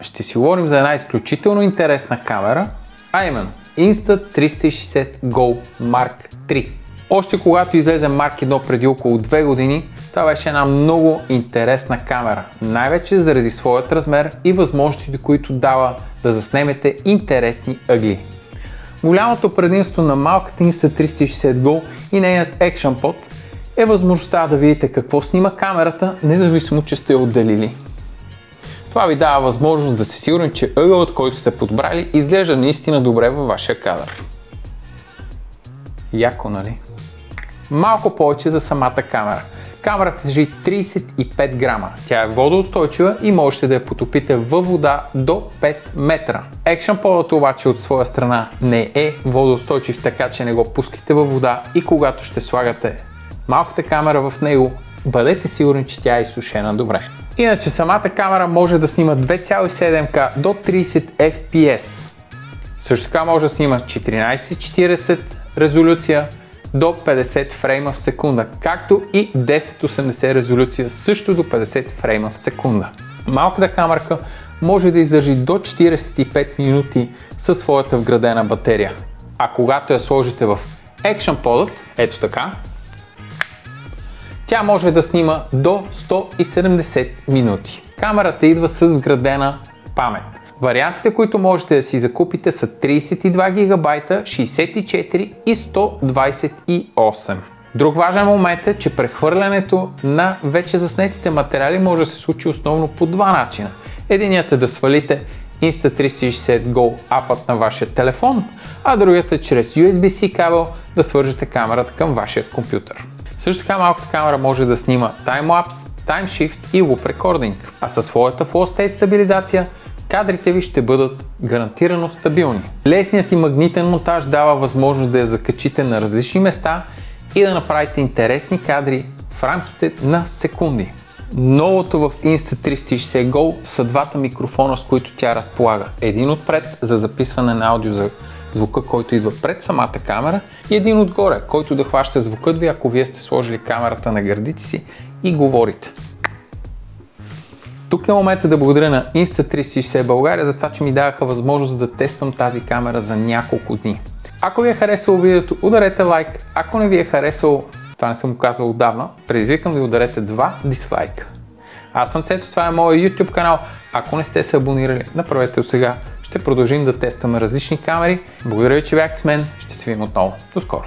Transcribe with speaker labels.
Speaker 1: Ще си говорим за една изключително интересна камера, а именно Insta360 Go Mark III. Още когато излезе Mark 1 преди около 2 години, това беше една много интересна камера, най-вече заради своят размер и възможностите, които дава да заснемете интересни ъгли. Голямото предимство на малката Insta360 Go и нейният Action Pod е възможността да видите какво снима камерата, независимо че сте я отделили. Това ви дава възможност да сте сигурни, че ъгълът, който сте подбрали, изглежда наистина добре във вашия кадър. Яко, нали? Малко повече за самата камера. Камерата тежи 35 грама. Тя е водоустойчива и можете да я потопите във вода до 5 метра. Action Podът обаче от своя страна не е водоустойчив, така че не го пускайте във вода и когато ще слагате малката камера в него, бъдете сигурни, че тя е изсушена добре. Иначе самата камера може да снима 2,7К до 30 FPS. Също така може да снима 1440 резолюция до 50 фрейма в секунда, както и 1080 резолюция също до 50 фрейма в секунда. Малката камерка може да издържи до 45 минути със своята вградена батерия. А когато я сложите в Action Podът, ето така, тя може да снима до 170 минути. Камерата идва с вградена памет. Вариантите, които можете да си закупите са 32 ГБ, 64 и 128. Друг важен момент е, че прехвърлянето на вече заснетите материали може да се случи основно по два начина. Единият е да свалите Insta360 Go апът на вашия телефон, а другият е чрез USB-C кабел да свържете камерата към вашия компютър. Също така малката камера може да снима таймлапс, таймшифт и луп рекординг, а със своята Flow State стабилизация кадрите ви ще бъдат гарантирано стабилни. Лесният и магнитен монтаж дава възможност да я закачите на различни места и да направите интересни кадри в рамките на секунди. Новото в Insta360 Go са двата микрофона, с които тя разполага. Един отпред за записване на аудио за звука, който идва пред самата камера, и един отгоре, който да хваща звукът ви, ако вие сте сложили камерата на гърдите си и говорите. Тук е момента да благодаря на Insta360 България за това, че ми даваха възможност да тествам тази камера за няколко дни. Ако ви е харесало видеото, ударете лайк. Ако не ви е харесало, това не съм го казал отдавна, предизвикам ви ударете 2 дизлайка. Аз съм Цецо, това е моят YouTube канал. Ако не сте се абонирали, направете го сега. Ще продължим да тестваме различни камери. Благодаря ви, че бяхте с мен. Ще се видим отново. До скоро!